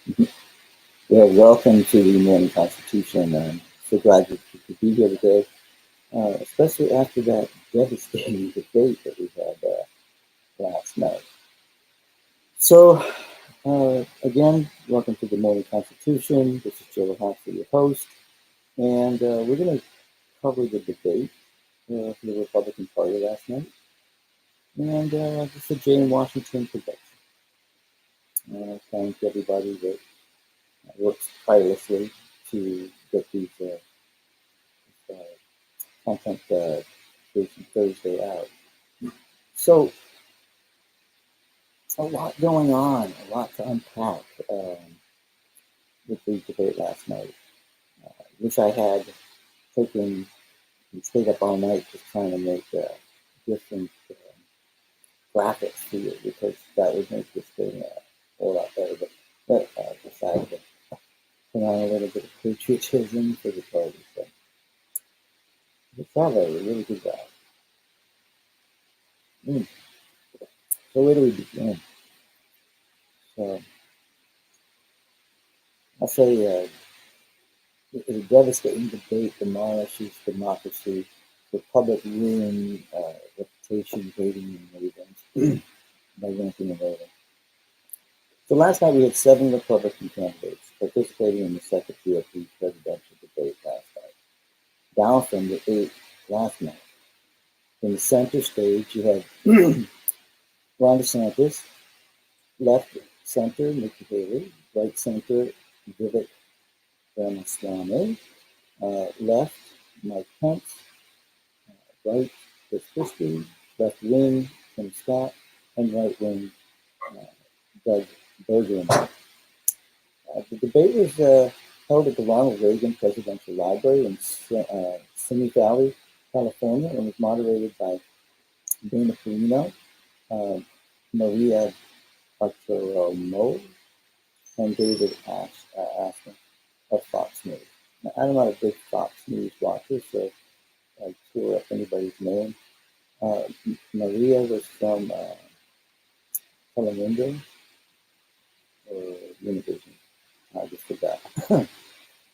Well, welcome to the Morning Constitution. I'm so glad that you could be here today, especially after that devastating debate that we had last night. So, again, welcome to the Morning Constitution. This is Joe Humphrey, your host, and we're going to cover the debate for the Republican Party last night, and this is a Jay in Washington production. Thank everybody that works tirelessly to get these uh, content creation Thursday out. So a lot going on, a lot to unpack with the debate last night. Wish I had taken and stayed up all night just trying to make different graphics for you because that would make this thing a whole lot better. But I decided to put on a little bit of patriotism for the party. So it's all a really good job. So where do we begin? So I'll say a devastating debate demolishes democracy, republic ruin, reputation, rating, and ratings by ranking and voting. So last night we had 7 Republican candidates participating in the second GOP presidential debate last night, down from the 8 last night. In the center stage, you had Ron DeSantis, left center, Nikki Haley, right center, David Asman, left, Mike Pence, right, Chris Christie, left wing, Tim Scott, and right wing, Doug Bartiromo. The debate was held at the Ronald Reagan Presidential Library in Simi Valley, California, and was moderated by Dana Perino, Maria Bartiromo, and David Asman of Fox News. Now, I'm not a big Fox News watcher, so I threw up anybody's name. Maria was from Telemundo or Univision. I just forgot.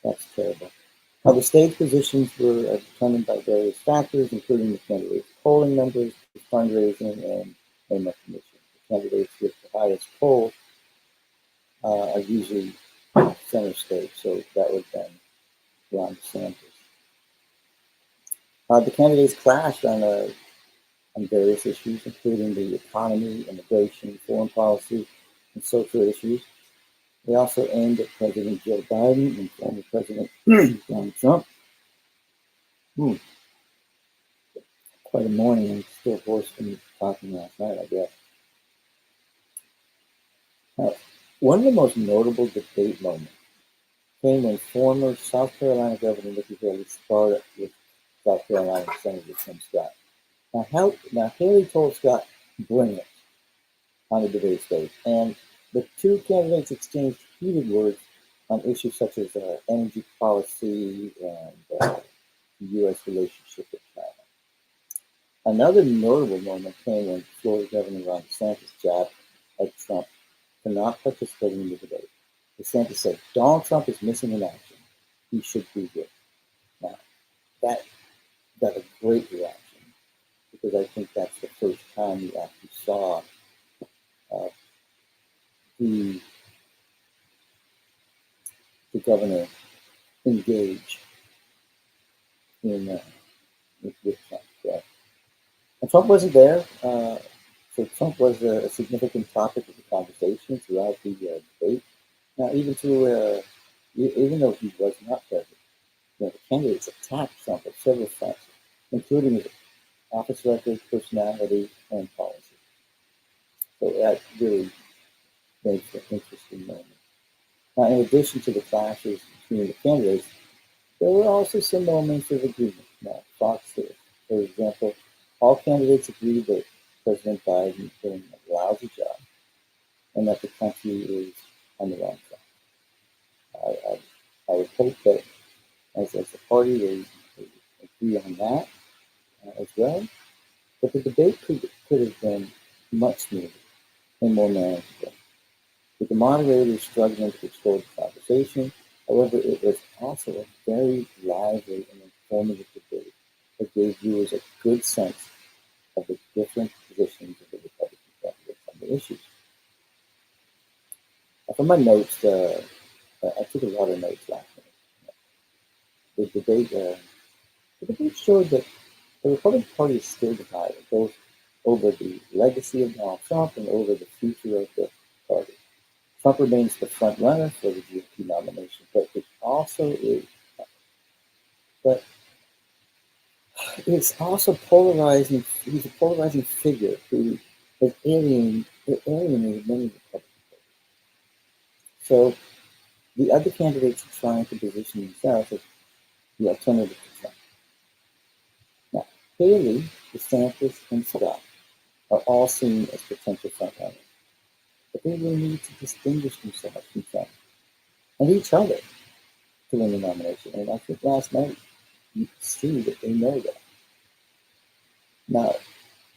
That's terrible. The stage positions were determined by various factors, including the candidates' polling numbers, fundraising, and recognition. The candidates with the highest poll are usually center stage, so that would have been Ron DeSantis. The candidates clashed on various issues, including the economy, immigration, foreign policy, and social issues. They also aimed at President Joe Biden and former President Donald Trump. Quite a morning. I'm still hoarse from talking last night, I guess. One of the most notable debate moments came when former South Carolina Governor Nikki Haley sparred with South Carolina Senator Tim Scott. Now Haley told Scott, "Bring it," on the debate stage, and the two candidates exchanged heated words on issues such as energy policy and the U.S. relationship with China. Another notable moment came when Florida Governor Ron DeSantis jabbed at Trump for not participating in the debate. DeSantis said, "Donald Trump is missing in action. He should be here." Now, that got a great reaction because I think that's the first time we actually saw the governor engage in with Trump. Right? And Trump wasn't there, so Trump was a significant topic of the conversation throughout the debate. Now, even though he was not president, the candidates attacked Trump at several fronts, including his office record, personality, and policy. So that really made for an interesting moment. Now, in addition to the clashes between the candidates, there were also some moments of agreement. Now, Fox did. For example, all candidates agreed that President Biden is doing a lousy job and that the country is on the wrong track. I would hope that as a party they agree on that as well. But the debate could have been much smoother and more manageable. with the moderators struggling to control the conversation. However, it was also a very lively and informative debate that gave viewers a good sense of the different positions of the Republican candidates on the issues. From my notes, I took a lot of notes last night. The debate showed that the Republican Party is still divided, both over the legacy of Donald Trump and over the future of the party. Trump remains the front runner for the GOP nomination, but it also is, but it's also polarizing. He's a polarizing figure who has alienated many Republicans. So the other candidates are trying to position themselves as the alternative to Trump. Now, Haley, DeSantis, and Scott are all seen as potential frontrunners, but they will need to distinguish themselves from Trump and each other to win the nomination. And I think last night you could see that they know that. Now,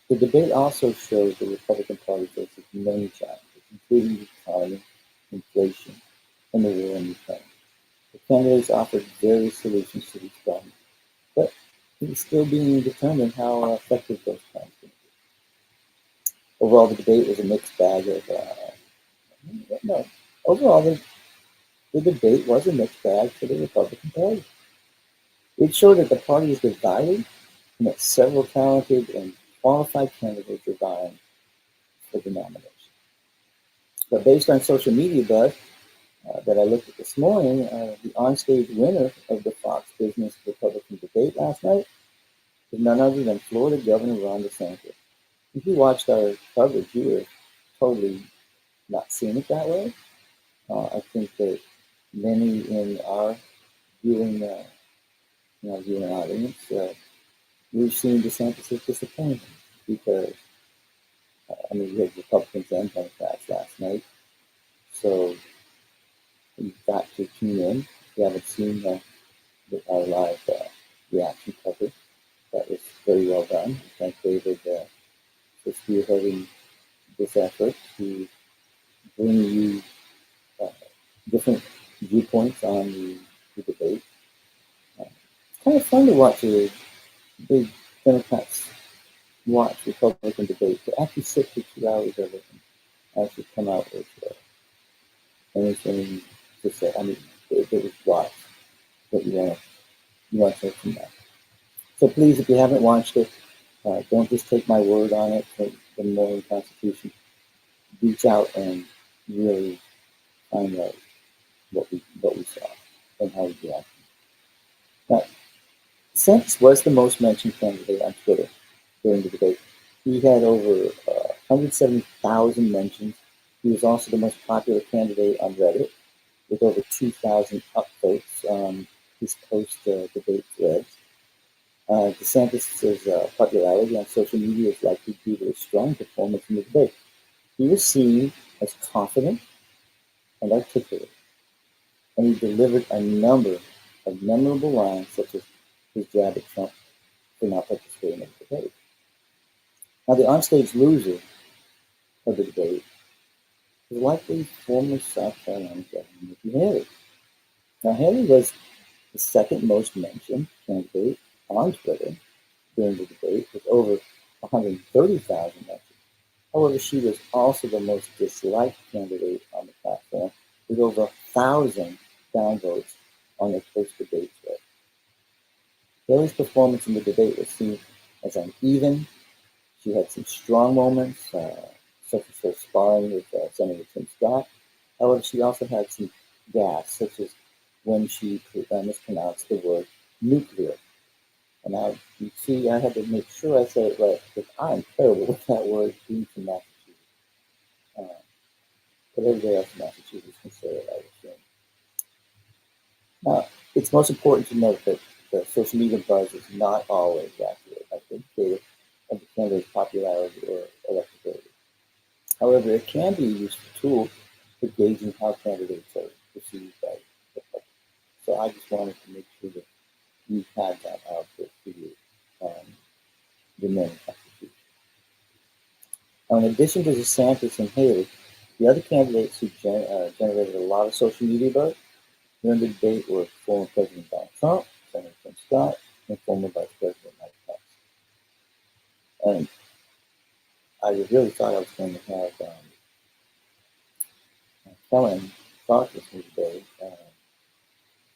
the debate also shows the Republican Party faces many challenges, including the economy, inflation, and the war in Ukraine. The candidates offered various solutions to these problems, but it is still being determined how effective those plans can be. Overall, the debate was a mixed bag of. No, overall, the debate was a mixed bag for the Republican Party. It showed that the party is divided and that several talented and qualified candidates are vying for the nomination. But based on social media buzz that I looked at this morning, the onstage winner of the Fox Business Republican debate last night is none other than Florida Governor Ron DeSantis. If you watched our coverage, you were totally not seeing it that way. I think that many in our viewing, viewing audience, we've seen DeSantis as disappointing because, we had Republicans and Democrats last night. So you've got to tune in. If you haven't seen our live reaction coverage, that was very well done. Thank David for spearheading this effort to bring you different viewpoints on the debate. It's kind of fun to watch the Democrats watch Republican debate. To actually sit for 2 hours of it and actually come out with anything to say. It was watch what you want to say from that. So please, if you haven't watched it, don't just take my word on it for the Morning Constitution. Reach out and really find out what we saw and how we reacted. Now, DeSantis was the most mentioned candidate on Twitter during the debate. He had over 170,000 mentions. He was also the most popular candidate on Reddit with over 2,000 upvotes on his post-debate threads. DeSantis' popularity on social media is likely due to a strong performance in the debate. He was seen as confident and articulate, and he delivered a number of memorable lines, such as his jab at Trump for not participating in the debate. Now, the onstage loser of the debate is likely former South Carolina Governor Nikki Haley. Now, Haley was the second most mentioned candidate on Twitter during the debate with over 130,000 mentions. However, she was also the most disliked candidate on the platform with over 1,000 downvotes on the post-debate thread. Haley's performance in the debate was seen as uneven. She had some strong moments, such as her sparring with Senator Tim Scott. However, she also had some gaffes, such as when she mispronounced the word nuclear. And now, you see, I had to make sure I said it right, because I'm terrible with that word, being from Massachusetts. But everybody else in Massachusetts can say it, I assume. Now, it's most important to note that the social media buzz is not always accurate, indicative of the candidate's popularity or electability. However, it can be a useful tool for gauging how candidates are perceived by the public. So I just wanted to make sure that you had that output for you on the Morning Constitution. Now, in addition to DeSantis and Haley, The other candidates who generated a lot of social media buzz during the debate were former President Donald Trump, Senator Tim Scott, and former Vice President Mike Pence. And I really thought I was going to have Kellen talk with me today,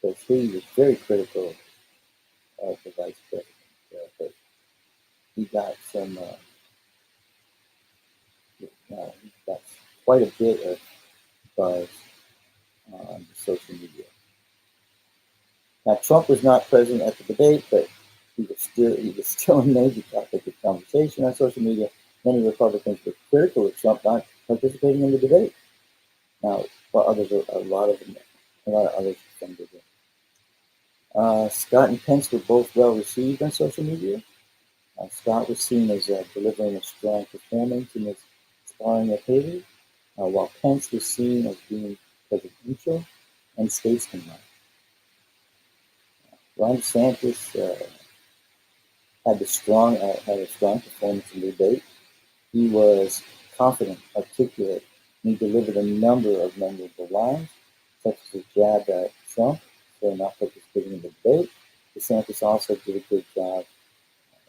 because he was very critical of the Vice President. But he got he got quite a bit of buzz on social media. Now, Trump was not present at the debate, but he was still a major topic of conversation on social media. Many Republicans were critical of Trump not participating in the debate. Now, while a lot of others defended him. Scott and Pence were both well received on social media. Scott was seen as delivering a strong performance in his sparring of Haley, while Pence was seen as being presidential and statesmanlike. Ron DeSantis had a strong performance in the debate. He was confident, articulate, and he delivered a number of memorable lines, such as a jab at Trump for not participating in the debate. DeSantis also did a good job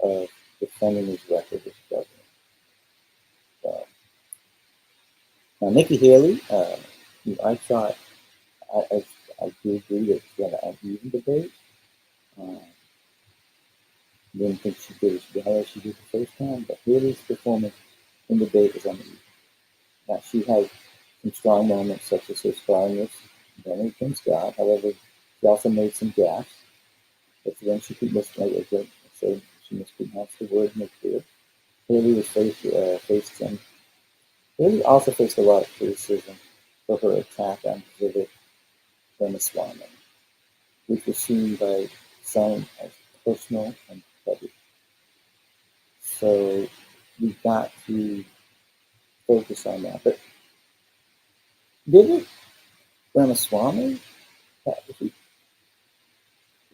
of defending his record as president. Now, Nikki Haley, I thought I do agree that she had an uneven debate. Didn't think she did as well as she did the first time, but Haley's performance in the debate was uneven. Now, she had some strong moments, such as her sparring with Senator Tim Scott. However, she also made some gaffes. But then she could mispronounce the word nuclear. Haley also faced a lot of criticism for her attack on David Asman, which was seen by some as personal and petty. So we've got to focus on that. But David Ramaswamy,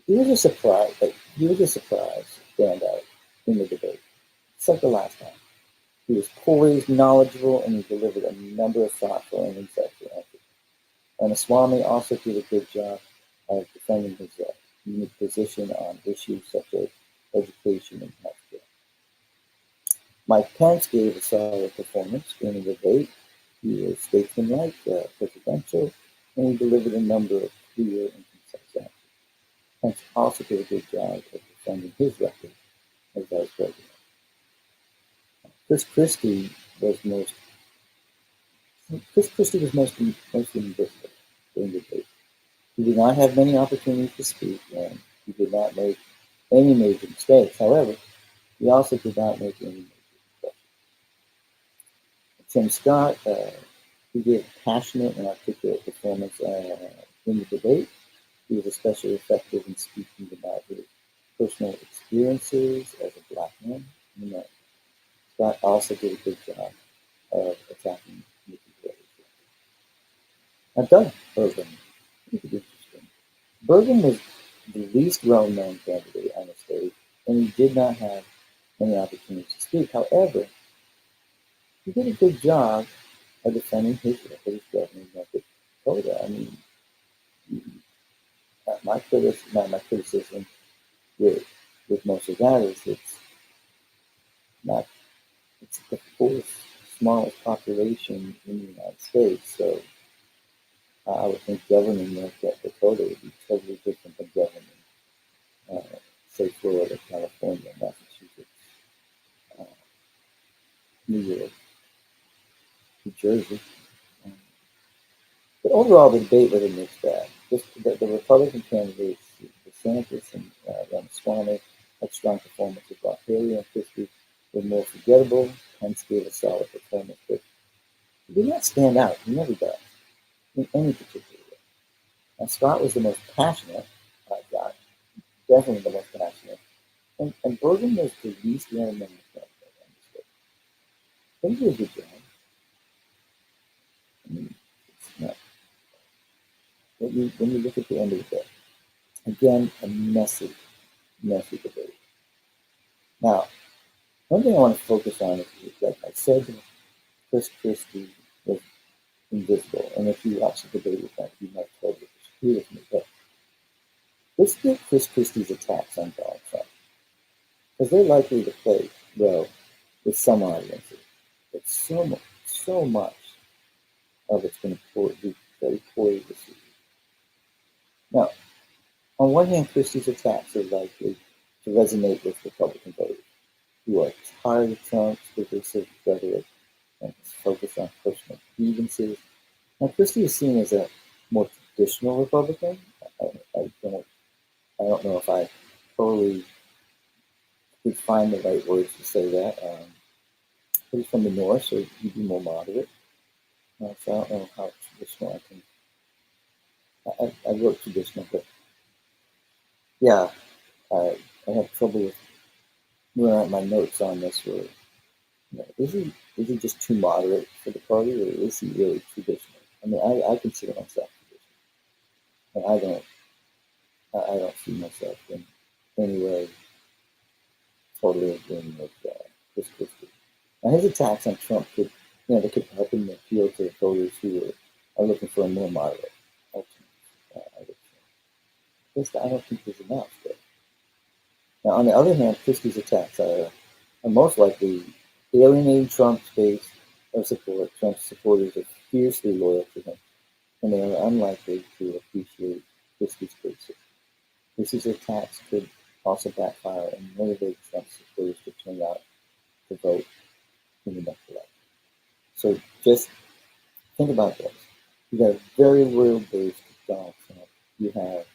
he was a surprise. He was a surprise standout in the debate, except the last time. He was poised, knowledgeable, and he delivered a number of thoughtful and insightful answers. Ramaswamy also did a good job of defending his unique position on issues such as education and healthcare. Mike Pence gave a solid performance during the debate. He was statesmanlike, presidential, and he delivered a number of clear and concise answers. Pence also did a good job of defending his record as vice president. Chris Christie was mostly invisible during the debate. He did not have many opportunities to speak, and he did not make any major mistakes. However, he also did not make any major mistakes. Tim Scott, he gave a passionate and articulate performance in the debate. He was especially effective in speaking about his personal experiences as a black man in America. Scott also did a good job of attacking Nikki Haley. Now, Doug Bergen, Bergen was the least well-known candidate on the stage, and he did not have many opportunities to speak. However, he did a good job of defending his record as governor of North Dakota. I mean, my criticism with most of that is it's the fourth smallest population in the United States, so I would think governing North Dakota would be totally different than governing, say, Florida, California, Massachusetts, New York, New Jersey. But overall, the debate was a mixed bag. Just the Republican candidates, DeSantis and Ramaswamy, had strong performances, while Haley and Christie were more forgettable. Pence gave a solid performance, but he did not stand out. He never does, in any particular way. Now, Scott was the most passionate, definitely the most passionate, and Bergen was the least well-known candidate on the stage. They did a good job. I mean, it's not. When you look at the end of the day, again, a messy debate. Now, one thing I want to focus on is, like I said, Chris Christie was invisible. And if you watch the debate with them, you might totally disagree with me. But let's get Chris Christie's attacks on Donald Trump, because they're likely to play well with some audiences. But so much of it's going to be very poorly received. Now, on one hand, Christie's attacks are likely to resonate with Republican voters who are tired of Trump's divisive rhetoric and his focus on personal grievances. Now, Christie is seen as a more traditional Republican. I don't know if I totally could find the right words to say that. He's from the North, so he'd be more moderate. So I don't know how traditional I can. I wrote traditional, but yeah, I have trouble with where my notes on this were. Is he just too moderate for the party, or is he really traditional? I mean, I consider myself traditional, and I don't see myself in any way totally agreeing with Chris Christie. Now, his attacks on Trump could, they could help him appeal to voters who are looking for a more moderate alternative. I don't think there's enough there. Now, on the other hand, Christie's attacks are most likely alienating Trump's base of support. Trump's supporters are fiercely loyal to him, and they are unlikely to appreciate Christie's criticism. Christie's attacks could also backfire and motivate Trump's supporters to turn out to vote in the next election. So just think about this. You got a very loyal base to Donald Trump. You have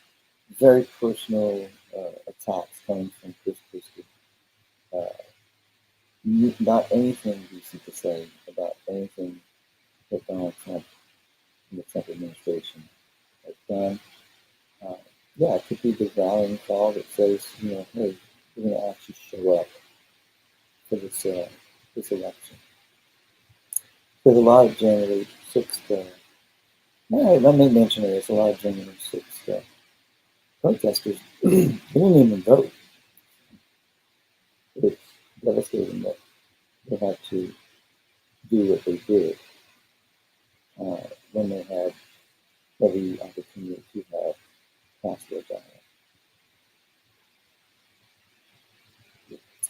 very personal attacks coming from Chris Christie. Not anything decent to say about anything that Donald Trump and the Trump administration has done. It could be the rallying call that says, hey, we're going to actually show up for this election. There's a lot of January 6th. Let me mention it. There's a lot of January 6th protesters they didn't even vote. It's devastating that they had to do what they did when they had every opportunity to have cast their ballot.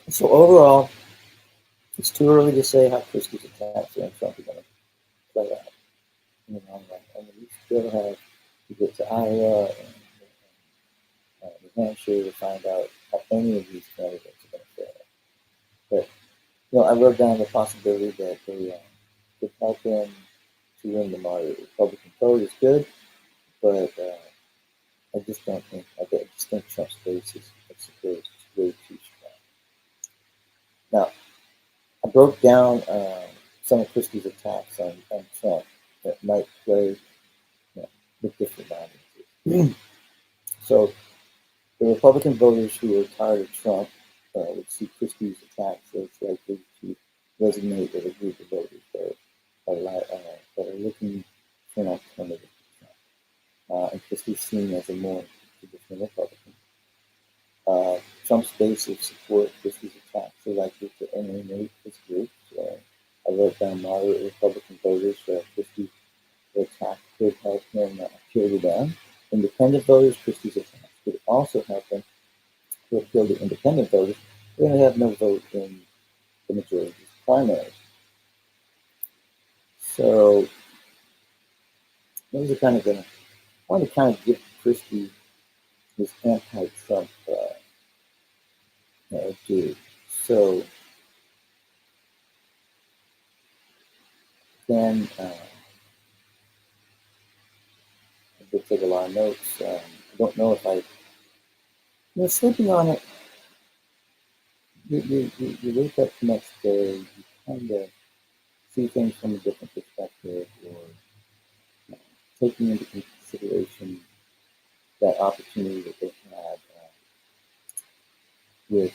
So overall, it's too early to say how Christie's attacks on Trump are going to play out in the long run. I mean, we still have to get to Iowa and New Hampshire to find out how any of these candidates are going to fare. But I wrote down the possibility that they could help him to win the moderate Republican vote is good, but I just think Trump's base of support is way too strong. Now, I broke down some of Christie's attacks on Trump that might play with different audiences. So the Republican voters who are tired of Trump would see Christie's attacks as likely to resonate with a group of voters that are looking for an alternative to Trump. And Christie's seen as a more traditional Republican. Trump's base of support, Christie's attacks are likely to alienate this group. I wrote down moderate Republican voters. Christie's attack could help him appeal to them. Independent voters, Christie's attacks could also help him to appeal to independent voters. They're going to have no vote in the majority of these primaries. So those are kind of I want to kind of give Christie this anti-Trump due. So then I did take a lot of notes. I don't know if sleeping on it. You wake up the next day, you kind of see things from a different perspective, or taking into consideration that opportunity that they had with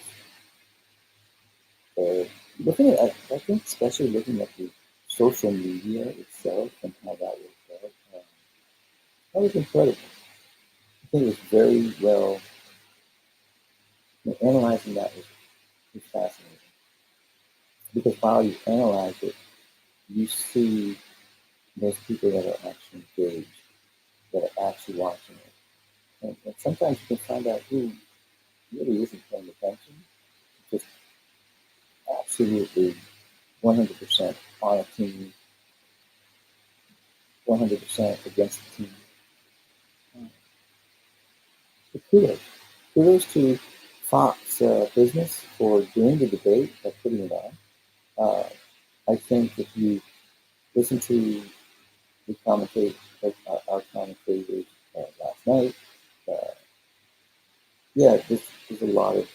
looking at, I think, especially looking at the social media itself and how that worked out. That was incredible. I think it was very well, analyzing that was fascinating. Because while you analyze it, you see those people that are actually engaged, that are actually watching it. And sometimes you can find out who really isn't paying attention, just absolutely 100% on a team, 100% against the team. So kudos to Fox Business for doing the debate, by putting it on. I think if you listen to the commentate, like our commentators last night, uh, yeah, there's a lot of,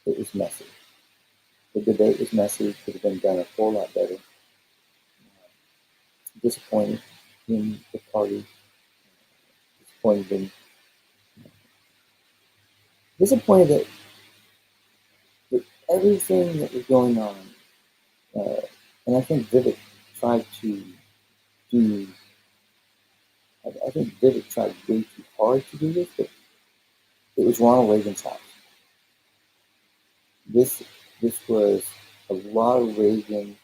it was messy. The debate was messy, could have been done a whole lot better. Disappointed in the party, disappointed in, disappointed that everything that was going on, uh, and I think Vivek tried to do, I think Vivek tried way too hard to do this, but it was Ronald Reagan's house. This was a lot of Reagan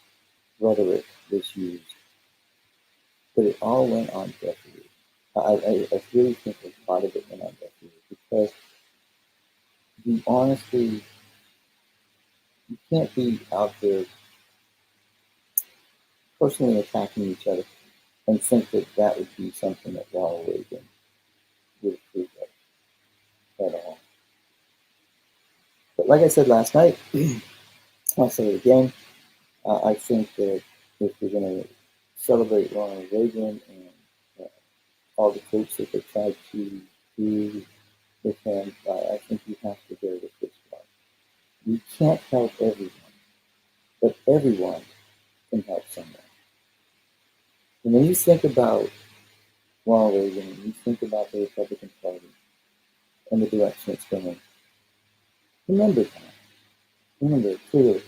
rhetoric was used, but it all went on deaf ears. I really think a lot of it went on deaf ears because you honestly, you can't be out there personally attacking each other and think that that would be something that Ronald Reagan would approve of at all. But like I said last night, I'll say it again, I think that if we're going to celebrate Ronald Reagan and all the folks that they tried to do with him, I think you have to go with this one. You can't help everyone, but everyone can help someone. And when you think about Ronald Reagan, and you think about the Republican Party and the direction it's going, remember that. Remember it clearly.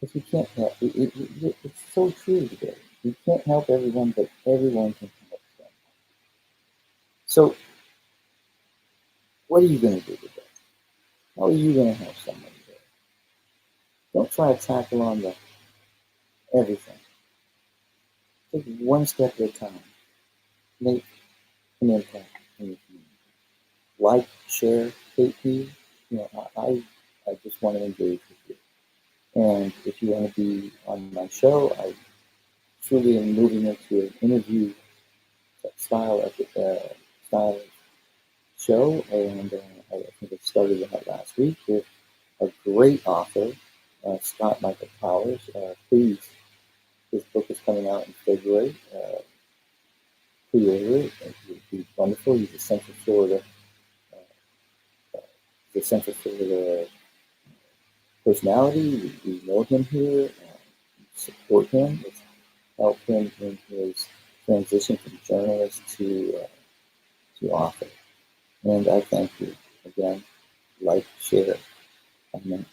Because you can't help. It's so true today. You can't help everyone, but everyone can help someone. So, what are you going to do today? How are you going to help someone today? Don't try to tackle on everything. Take one step at a time. Make an impact in your community. Like, share, hate me. You know, I just want to engage with you. And if you want to be on my show, I truly am moving into an interview style of show, and I think it started that last week with a great author, Scott Michael Powers. Please, his book is coming out in February. Creator, it would be wonderful. He's a Central Florida, personality. We know him here, support him, help him in his transition from journalist to author. And I thank you again. Like, share, comment.